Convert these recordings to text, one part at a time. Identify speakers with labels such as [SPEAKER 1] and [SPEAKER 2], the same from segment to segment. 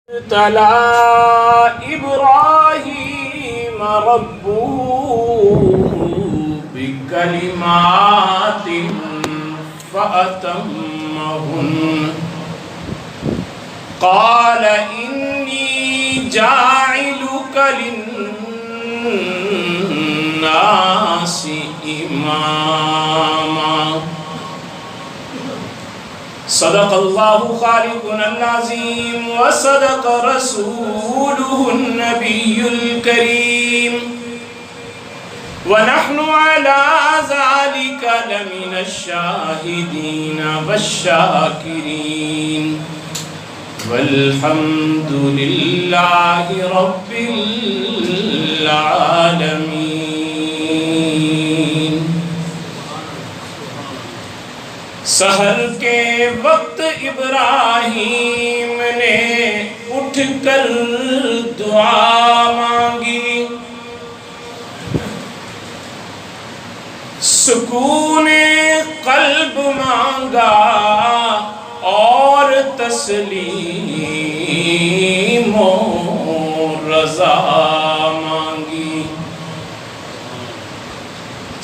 [SPEAKER 1] ابتلى إبراهيم ربه بكلمات فأتمهن قال إني جاعلك للناس إماما صدق الله خالقنا العظيم وصدق رسوله النبي الكريم ونحن على ذلك لمن الشاهدين والشاكرين والحمد لله رب العالمين۔ سحر کے وقت ابراہیم نے اٹھ کر دعا مانگی، سکون قلب مانگا اور تسلیم و رضا مانگی۔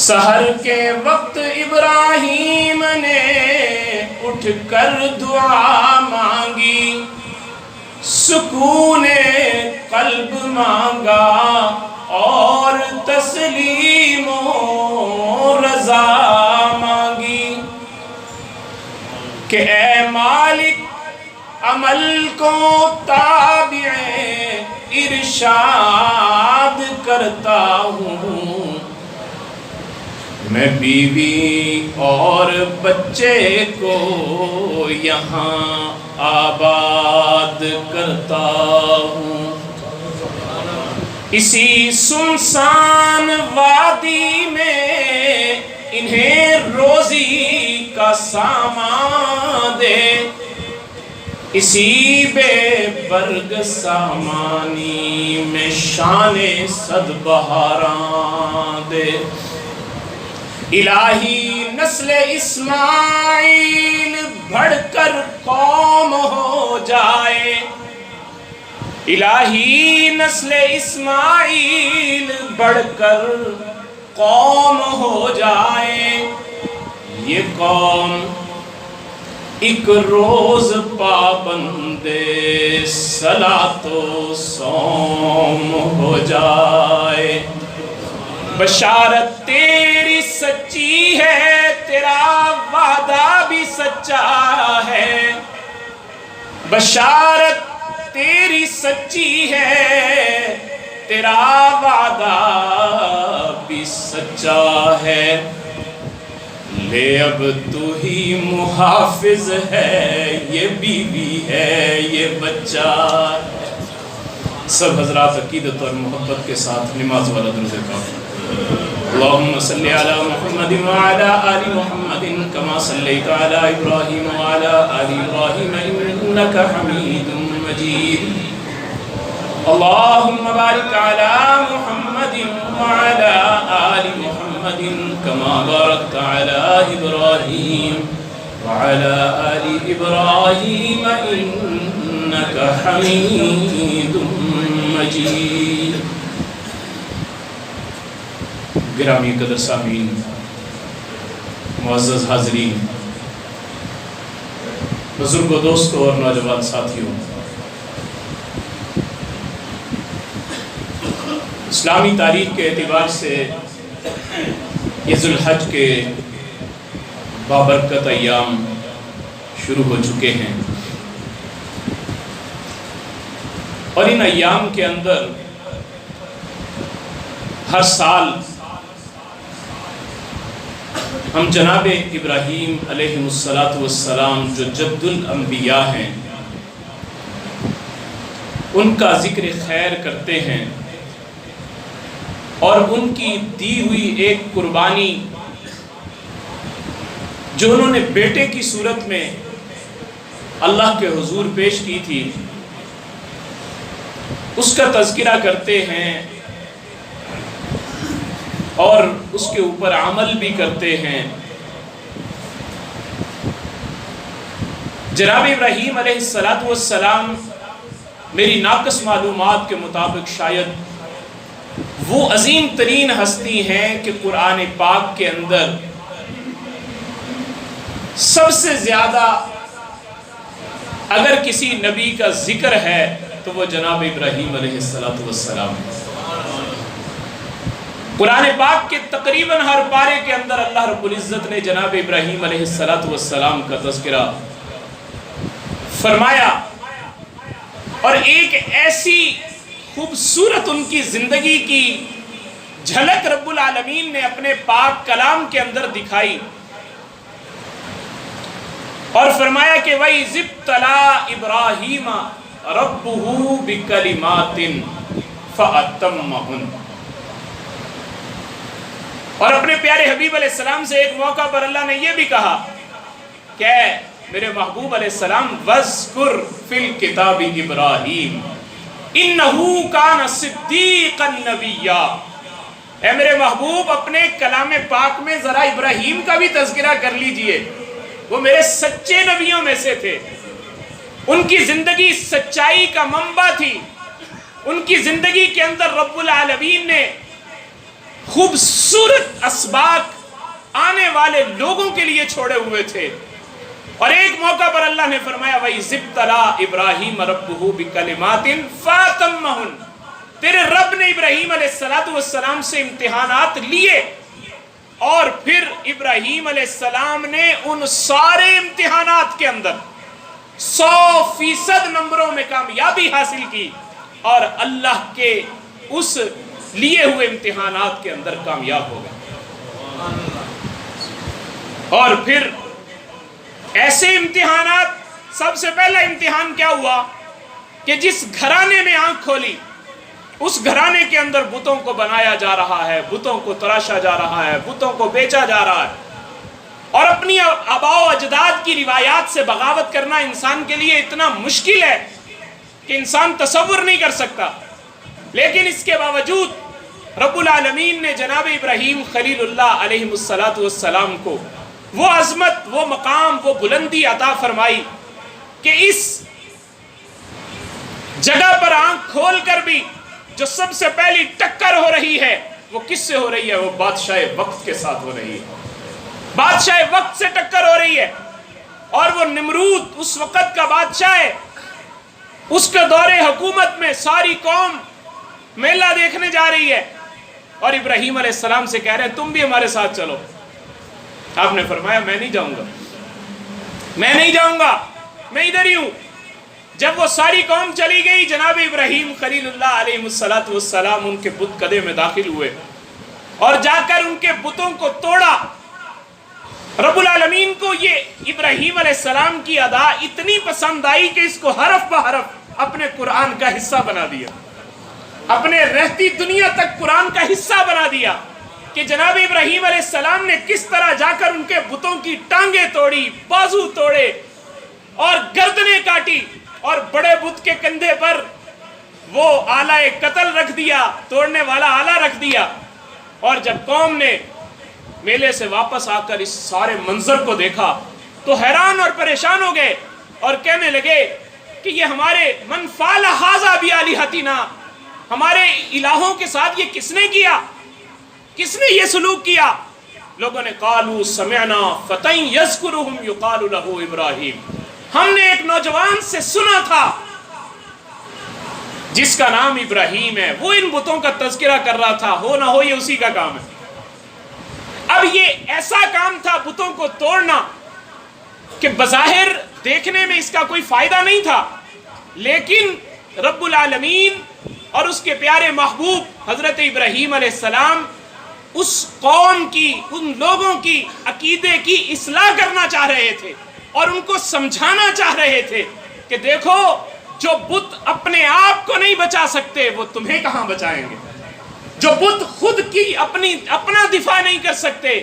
[SPEAKER 1] سحر کے وقت ابراہیم نے اٹھ کر دعا مانگی، سکون قلب مانگا اور تسلیم و رضا مانگی کہ اے مالک عمل کو تابع ارشاد کرتا ہوں، میں بیوی اور بچے کو یہاں آباد کرتا ہوں، اسی سنسان وادی میں انہیں روزی کا سامان دے، اسی بے برگ سامانی میں شان صد بہاراں دے۔ الہی نسل اسماعیل بڑھ کر قوم ہو جائے، الہی نسل اسماعیل بڑھ کر قوم ہو جائے، یہ قوم ایک روز پابند صلاۃ و صوم ہو جائے۔ بشارت تیری سچی ہے، تیرا وعدہ بھی سچا ہے، بشارت تیری سچی ہے، تیرا وعدہ بھی سچا ہے، لے اب تو ہی محافظ ہے، یہ بیوی ہے، یہ بچہ ہے۔ سب حضرات عقیدت اور محبت کے ساتھ نماز والا درود پاک۔ اللہم صلی علی محمد وعلی آل محمد کما صلیت علی ابراہیم وعلی آل ابراہیم انکا حمید مجید۔ اللہم بارک علی محمد وعلی آل محمد کما بارکت علی ابراہیم وعلی آل ابراہیم انکا حمید مجید۔ گرامی قدر سامعین، معزز حاضرین، بزرگوں، دوستوں اور نوجوان ساتھیوں، اسلامی تاریخ کے اعتبار سے یہ ذوالحج کے بابرکت ایام شروع ہو چکے ہیں، اور ان ایام کے اندر ہر سال ہم جناب ابراہیم علیہ السلام جو جد الانبیاء ہیں ان کا ذکر خیر کرتے ہیں، اور ان کی دی ہوئی ایک قربانی جو انہوں نے بیٹے کی صورت میں اللہ کے حضور پیش کی تھی، اس کا تذکرہ کرتے ہیں اور اس کے اوپر عمل بھی کرتے ہیں۔ جناب ابراہیم علیہ السلام میری ناقص معلومات کے مطابق شاید وہ عظیم ترین ہستی ہیں کہ قرآن پاک کے اندر سب سے زیادہ اگر کسی نبی کا ذکر ہے تو وہ جناب ابراہیم علیہ السلام ہے۔ قرآن پاک کے تقریباً ہر پارے کے اندر اللہ رب العزت نے جناب ابراہیم علیہ السلام کا تذکرہ فرمایا، اور ایک ایسی خوبصورت ان کی زندگی کی جھلک رب العالمین نے اپنے پاک کلام کے اندر دکھائی، اور فرمایا کہ وَإِذِ ابْتَلَىٰ إِبْرَاهِيمَ رَبُّهُ بِكَلِمَاتٍ فَأَتَمَّهُنَّ۔ اور اپنے پیارے حبیب علیہ السلام سے ایک موقع پر اللہ نے یہ بھی کہا کہ میرے محبوب علیہ السلام وَاذْكُرْ فِي الْكِتَابِ إِبْرَاهِيمَ إِنَّهُ كَانَ صِدِّيقًا نَبِيًّا۔ اے میرے محبوب اپنے کلام پاک میں ذرا ابراہیم کا بھی تذکرہ کر لیجئے، وہ میرے سچے نبیوں میں سے تھے، ان کی زندگی سچائی کا منبع تھی، ان کی زندگی کے اندر رب العالمین نے خوبصورت اسباق آنے والے لوگوں کے لیے چھوڑے ہوئے تھے۔ اور ایک موقع پر اللہ نے فرمایا وَإِذِ ابْتَلَىٰ إِبْرَاهِيمَ رَبُّهُ بِكَلِمَاتٍ فَأَتَمَّهُنَّ۔ تیرے رب نے ابراہیم علیہ السلام سے امتحانات لیے، اور پھر ابراہیم علیہ السلام نے ان سارے امتحانات کے اندر 100% نمبروں میں کامیابی حاصل کی، اور اللہ کے اس لیے ہوئے امتحانات کے اندر کامیاب ہو گئے۔ اور پھر ایسے امتحانات، سب سے پہلا امتحان کیا ہوا کہ جس گھرانے میں آنکھ کھولی اس گھرانے کے اندر بتوں کو بنایا جا رہا ہے، بتوں کو تراشا جا رہا ہے، بتوں کو بیچا جا رہا ہے، اور اپنی آباء و اجداد کی روایات سے بغاوت کرنا انسان کے لیے اتنا مشکل ہے کہ انسان تصور نہیں کر سکتا۔ لیکن اس کے باوجود رب العالمین نے جناب ابراہیم خلیل اللہ علیہ السلام کو وہ عظمت، وہ مقام، وہ بلندی عطا فرمائی کہ اس جگہ پر آنکھ کھول کر بھی جو سب سے پہلی ٹکر ہو رہی ہے وہ کس سے ہو رہی ہے؟ وہ بادشاہ وقت کے ساتھ ہو رہی ہے، بادشاہ وقت سے ٹکر ہو رہی ہے۔ اور وہ نمرود اس وقت کا بادشاہ ہے، اس کے دور حکومت میں ساری قوم میلہ دیکھنے جا رہی ہے، اور ابراہیم علیہ السلام سے کہہ رہے ہیں تم بھی ہمارے ساتھ چلو۔ آپ نے فرمایا میں نہیں جاؤں گا، میں نہیں جاؤں گا، میں ادھر ہی ہوں۔ جب وہ ساری قوم چلی گئی، جناب ابراہیم خلیل اللہ علیہ السلام ان کے بت کدے میں داخل ہوئے، اور جا کر ان کے بتوں کو توڑا۔ رب العالمین کو یہ ابراہیم علیہ السلام کی ادا اتنی پسند آئی کہ اس کو حرف بہ حرف اپنے قرآن کا حصہ بنا دیا، اپنے رہتی دنیا تک قرآن کا حصہ بنا دیا، کہ جناب ابراہیم علیہ السلام نے کس طرح جا کر ان کے بتوں کی ٹانگیں توڑی، بازو توڑے اور گردنیں کاٹی، اور بڑے بت کے کندھے پر وہ آلہ قتل رکھ دیا، توڑنے والا آلہ رکھ دیا۔ اور جب قوم نے میلے سے واپس آ کر اس سارے منظر کو دیکھا تو حیران اور پریشان ہو گئے، اور کہنے لگے کہ یہ ہمارے من فعل ھذا بآلہتنا، ہمارے الہوں کے ساتھ یہ کس نے کیا، کس نے یہ سلوک کیا؟ لوگوں نے قالوا سمعنا فتى یذکرہم یقال لہ ابراہیم، ہم نے ایک نوجوان سے سنا تھا جس کا نام ابراہیم ہے، وہ ان بتوں کا تذکرہ کر رہا تھا، ہو نہ ہو یہ اسی کا کام ہے۔ اب یہ ایسا کام تھا بتوں کو توڑنا کہ بظاہر دیکھنے میں اس کا کوئی فائدہ نہیں تھا، لیکن رب العالمین اور اس کے پیارے محبوب حضرت ابراہیم علیہ السلام اس قوم کی، ان لوگوں کی عقیدے کی اصلاح کرنا چاہ رہے تھے، اور ان کو سمجھانا چاہ رہے تھے کہ دیکھو جو بت اپنے آپ کو نہیں بچا سکتے وہ تمہیں کہاں بچائیں گے، جو بت خود کی اپنا دفاع نہیں کر سکتے،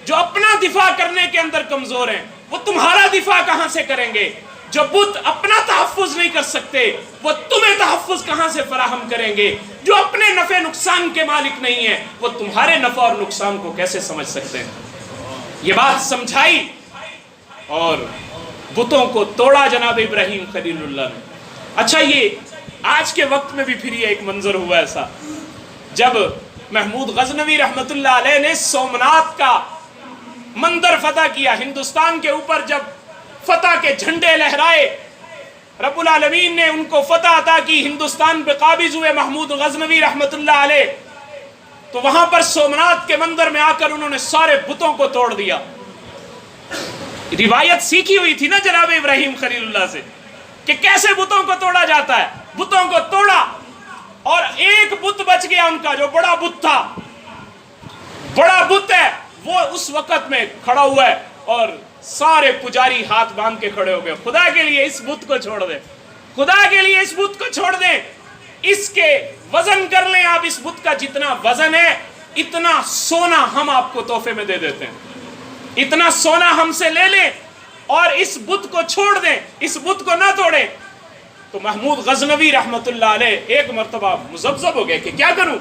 [SPEAKER 1] جو اپنا دفاع کرنے کے اندر کمزور ہیں وہ تمہارا دفاع کہاں سے کریں گے، جو بت اپنا تحفظ نہیں کر سکتے وہ تمہیں تحفظ کہاں سے فراہم کریں گے، جو اپنے نفع نقصان کے مالک نہیں ہیں وہ تمہارے نفع اور نقصان کو کیسے سمجھ سکتے ہیں۔ یہ بات سمجھائی اور بتوں کو توڑا جناب ابراہیم خلیل اللہ نے۔ اچھا، یہ آج کے وقت میں بھی پھر یہ ایک منظر ہوا ایسا، جب محمود غزنوی رحمت اللہ علیہ نے سومنات کا مندر فتح کیا، ہندوستان کے اوپر جب فتح کے جھنڈے لہرائے، رب العالمین نے ان کو فتح عطا کی، ہندوستان پہ قابض ہوئے محمود غزنوی رحمت اللہ علیہ، تو وہاں پر سومنات کے مندر میں آ کر انہوں نے سارے بتوں کو توڑ دیا۔ روایت سیکھی ہوئی تھی نا جناب ابراہیم خلیل اللہ سے کہ کیسے بتوں کو توڑا جاتا ہے، بتوں کو توڑا، اور ایک بت بچ گیا ان کا جو بڑا بت تھا، بڑا بت ہے وہ اس وقت میں کھڑا ہوا ہے، اور سارے پجاری ہاتھ باندھ کے کھڑے ہو گئے، خدا کے لیے اس بت کو چھوڑ دیں، خدا کے لیے اس بت کو چھوڑ دیں، اس کے وزن کر لیں آپ، اس بت کا جتنا وزن ہے اتنا سونا ہم آپ کو تحفے میں دے دیتے ہیں، اتنا سونا ہم سے لے لیں اور اس بت کو چھوڑ دیں، اس بت کو نہ توڑیں۔ تو محمود غزنوی رحمت اللہ علیہ ایک مرتبہ مزبزب ہو گئے کہ کیا کروں،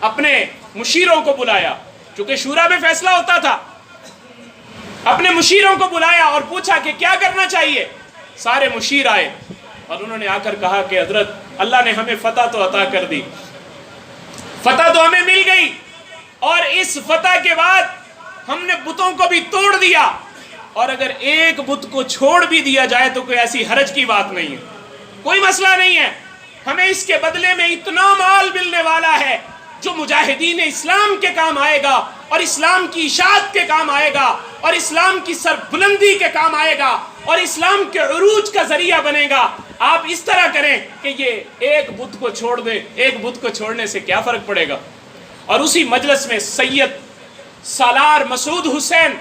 [SPEAKER 1] اپنے مشیروں کو بلایا، چونکہ شورا میں فیصلہ ہوتا تھا، اپنے مشیروں کو بلایا اور پوچھا کہ کیا کرنا چاہیے۔ سارے مشیر آئے اور انہوں نے آ کر کہا کہ حضرت اللہ نے ہمیں فتح تو عطا کر دی، فتح تو ہمیں مل گئی، اور اس فتح کے بعد ہم نے بتوں کو بھی توڑ دیا، اور اگر ایک بت کو چھوڑ بھی دیا جائے تو کوئی ایسی حرج کی بات نہیں ہے، کوئی مسئلہ نہیں ہے، ہمیں اس کے بدلے میں اتنا مال ملنے والا ہے جو مجاہدین اسلام کے کام آئے گا، اور اسلام کی اشاعت کے کام آئے گا، اور اسلام کی سربلندی کے کام آئے گا، اور اسلام کے عروج کا ذریعہ بنے گا۔ آپ اس طرح کریں کہ یہ ایک بت کو چھوڑ دیں، ایک بت کو چھوڑنے سے کیا فرق پڑے گا۔ اور اسی مجلس میں سید سالار مسعود حسین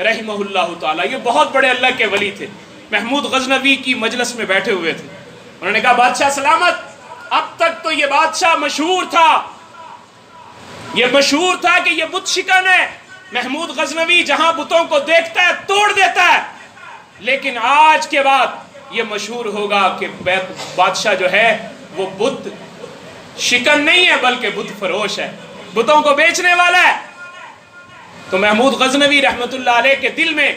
[SPEAKER 1] رحمہ اللہ تعالی، یہ بہت بڑے اللہ کے ولی تھے، محمود غزنوی کی مجلس میں بیٹھے ہوئے تھے، انہوں نے کہا بادشاہ سلامت، اب تک تو یہ بادشاہ مشہور تھا، یہ مشہور تھا کہ یہ بت شکن ہے، محمود غزنوی جہاں بتوں کو دیکھتا ہے توڑ دیتا ہے، لیکن آج کے بعد یہ مشہور ہوگا کہ بادشاہ جو ہے وہ بت شکن نہیں ہے بلکہ بت فروش ہے، بتوں کو بیچنے والا ہے۔ تو محمود غزنوی رحمت اللہ علیہ کے دل میں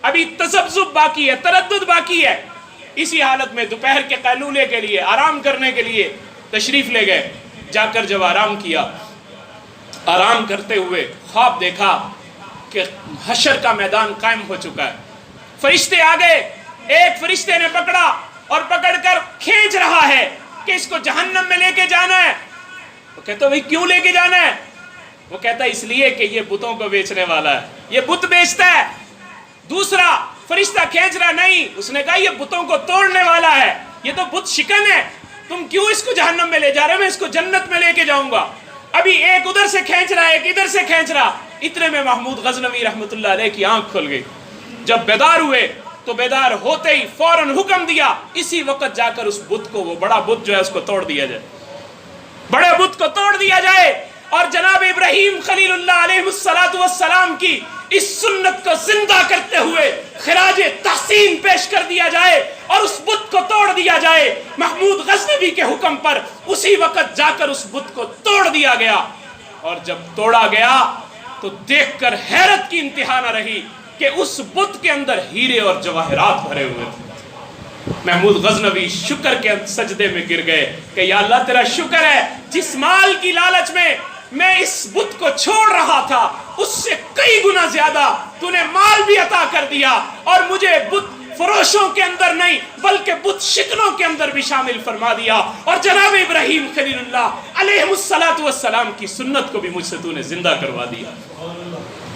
[SPEAKER 1] ابھی تذبذب باقی ہے، تردد باقی ہے، اسی حالت میں دوپہر کے قیلولے کے لیے، آرام کرنے کے لیے تشریف لے گئے۔ جا کر جب آرام کیا، آرام کرتے ہوئے خواب دیکھا کہ حشر کا میدان قائم ہو چکا ہے، فرشتے آ گئے، ایک فرشتے نے پکڑا اور پکڑ کر کھینچ رہا ہے کہ اس کو جہنم میں لے کے جانا ہے۔ وہ کہتا بھئی کیوں لے کے جانا ہے؟ وہ کہتا اس لیے کہ یہ بتوں کو بیچنے والا ہے، یہ بت بیچتا ہے۔ دوسرا فرشتہ کھینچ رہا، نہیں، اس نے کہا یہ بتوں کو توڑنے والا ہے، یہ تو بت شکن ہے، تم کیوں اس کو جہنم میں لے جا رہے ہو، میں اس کو جنت میں لے کے جاؤں گا۔ ابھی ایک ادھر سے کھینچ رہا ہے، ایک ادھر سے کھینچ رہا، اتنے میں محمود غزنوی رحمت اللہ علیہ کی آنکھ کھل گئی۔ جب بیدار ہوئے تو بیدار ہوتے ہی فوراً حکم دیا اسی وقت جا کر اس بت کو، وہ بڑا بت جو ہے اس کو توڑ دیا جائے، بڑے بت کو توڑ دیا جائے، اور جناب ابراہیم خلیل اللہ علیہ السلام کی اس سنت کو زندہ کرتے ہوئے خراج تحسین پیش کر دیا جائے اور اس بت کو توڑ دیا جائے۔ محمود غزنوی کے حکم پر اسی وقت جا کر اس بت کو توڑ دیا گیا، اور جب توڑا گیا تو دیکھ کر حیرت کی انتہا نہ رہی کہ اس بت کے اندر ہیرے اور جواہرات بھرے ہوئے تھے۔ محمود غزنوی شکر کے سجدے میں گر گئے کہ یا اللہ تیرا شکر ہے، جس مال کی لالچ میں اس بت کو چھوڑ رہا تھا اس سے کئی گنا زیادہ تو نے مال بھی عطا کر دیا، اور مجھے بت فروشوں کے اندر نہیں بلکہ بت شکنوں کے اندر بھی شامل فرما دیا، اور جناب ابراہیم خلیل اللہ علیہ السلام کی سنت کو بھی مجھ سے تو نے زندہ کروا دیا۔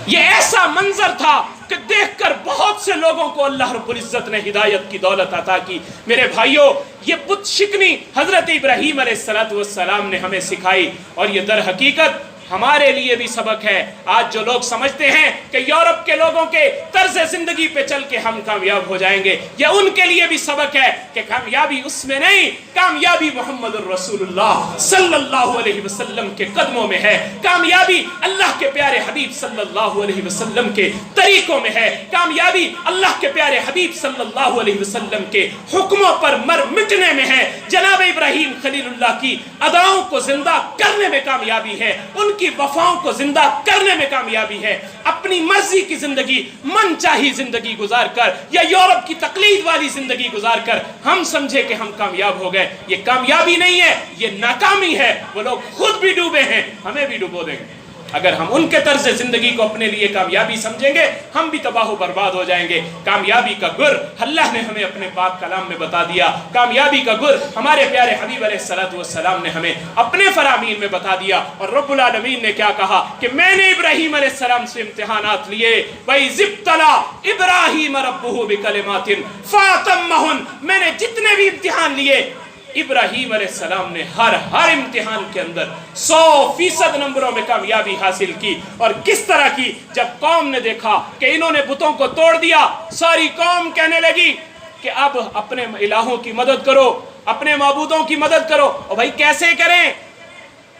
[SPEAKER 1] یہ ایسا منظر تھا کہ دیکھ کر بہت سے لوگوں کو اللہ رب العزت نے ہدایت کی دولت عطا کی۔ میرے بھائیوں، یہ بت شکنی حضرت ابراہیم علیہ السلام نے ہمیں سکھائی، اور یہ در حقیقت ہمارے لیے بھی سبق ہے۔ آج جو لوگ سمجھتے ہیں کہ یورپ کے لوگوں کے طرز زندگی پہ چل کے ہم کامیاب ہو جائیں گے، یہ ان کے لیے بھی سبق ہے کہ کامیابی اس میں نہیں، کامیابی محمد الرسول اللہ صلی اللہ علیہ وسلم کے قدموں میں ہے، کامیابی اللہ کے پیارے حبیب صلی اللہ علیہ وسلم کے طریقوں میں ہے، کامیابی اللہ کے پیارے حبیب صلی اللہ علیہ وسلم کے حکموں پر مر مٹنے میں ہے، جناب ابراہیم خلیل اللہ کی اداؤں کو زندہ کرنے میں کامیابی ہے، ان کی وفاؤں کو زندہ کرنے میں کامیابی ہے۔ اپنی مرضی کی زندگی، من چاہی زندگی گزار کر یا یورپ کی تقلید والی زندگی گزار کر ہم سمجھے کہ ہم کامیاب ہو گئے، یہ کامیابی نہیں ہے، یہ ناکامی ہے۔ وہ لوگ خود بھی ڈوبے ہیں، ہمیں بھی ڈوبو دیں گے۔ اگر ہم ان کے طرز زندگی کو اپنے لیے کامیابی سمجھیں گے، ہم بھی تباہ و برباد ہو جائیں گے۔ کامیابی کا گر اللہ نے ہمیں اپنے پاک کلام میں بتا دیا، کامیابی کا گر ہمارے پیارے حبیب علیہ السلام نے ہمیں اپنے فرامین میں بتا دیا۔ اور رب العالمین نے کیا کہا کہ میں نے ابراہیم علیہ السلام سے امتحانات لیے، وَإِذِ ابْتَلَىٰ إِبْرَاهِيمَ رَبُّهُ بِكَلِمَاتٍ فَأَتَمَّهُنَّ، میں نے جتنے بھی امتحان لیے، ابراہیم علیہ السلام نے ہر امتحان کے اندر 100% نمبروں میں کامیابی حاصل کی۔ اور کس طرح کی؟ جب قوم نے دیکھا کہ انہوں نے بتوں کو توڑ دیا، ساری قوم کہنے لگی کہ اب اپنے الہوں کی مدد کرو، اپنے معبودوں کی مدد کرو۔ اور بھائی کیسے کریں،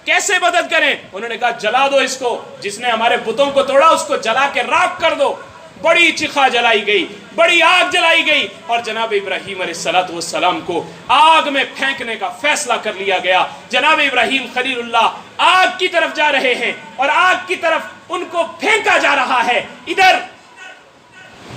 [SPEAKER 1] کیسے مدد کریں؟ انہوں نے کہا جلا دو اس کو، جس نے ہمارے بتوں کو توڑا اس کو جلا کے راکھ کر دو۔ بڑی چخا جلائی گئی، بڑی آگ جلائی گئی، اور جناب ابراہیم علیہ السلام کو آگ میں پھینکنے کا فیصلہ کر لیا گیا۔ جناب ابراہیم خلیل اللہ آگ کی طرف جا رہے ہیں اور آگ کی طرف ان کو پھینکا جا رہا ہے۔ ادھر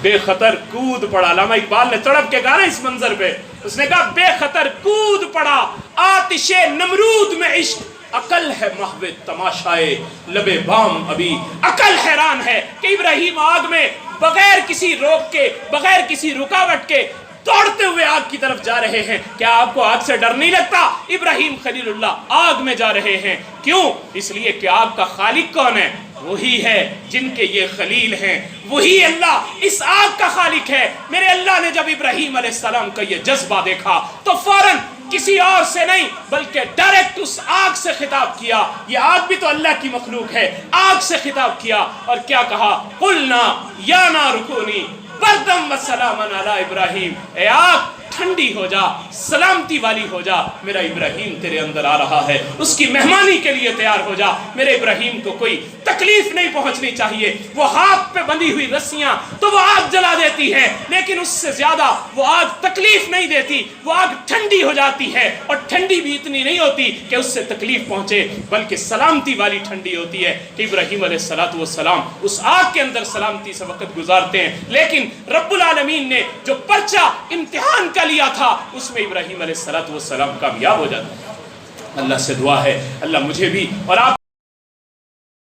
[SPEAKER 1] بے خطر کود پڑا، علامہ اقبال نے تڑپ کے کہا نا اس منظر پہ، اس نے کہا بے خطر کود پڑا آتش نمرود میں عشق، عقل ہے محو تماشائے لبے بام ابھی۔ عقل حیران ہے کہ ابراہیم آگ میں بغیر کسی روک کے، بغیر کسی رکاوٹ کے دوڑتے ہوئے آگ کی طرف جا رہے ہیں۔ کیا آپ کو آگ سے ڈر نہیں لگتا؟ ابراہیم خلیل اللہ آگ میں جا رہے ہیں، کیوں؟ اس لیے کہ آگ کا خالق کون ہے؟ وہی ہے جن کے یہ خلیل ہیں، وہی اللہ اس آگ کا خالق ہے۔ میرے اللہ نے جب ابراہیم علیہ السلام کا یہ جذبہ دیکھا تو فوراً کسی اور سے نہیں بلکہ ڈائریکٹ اس آگ سے خطاب کیا۔ یہ آگ بھی تو اللہ کی مخلوق ہے، آگ سے خطاب کیا اور کیا کہا؟ قُلْنَا يَا نَارُ كُونِي بَرْدًا وَسَلَامًا عَلَىٰ إِبْرَاهِيمَ، اے آگ ٹھنڈی ہو جا، سلامتی والی ہو جا، میرا ابراہیم تیرے اندر آ رہا ہے، اس کی مہمانی کے لیے تیار ہو جا۔ میرے ابراہیم کو کوئی تکلیف نہیں پہنچنی چاہیے۔ وہ ہاتھ پہ بندھی ہوئی رسیاں تو وہ آگ جلا دیتی ہے، لیکن اس سے زیادہ وہ آگ تکلیف نہیں دیتی، وہ آگ ٹھنڈی ہو جاتی ہے، اور ٹھنڈی بھی اتنی نہیں ہوتی کہ اس سے تکلیف پہنچے، بلکہ سلامتی والی ٹھنڈی ہوتی ہے کہ ابراہیم علیہ السلام اس آگ کے اندر سلامتی سے وقت گزارتے ہیں۔ لیکن رب العالمین نے جو پرچہ امتحان کا لیا تھا اس میں ابراہیم علیہ السلام کامیاب ہو جاتا ہے۔ اللہ سے دعا ہے اللہ مجھے بھی اور آپ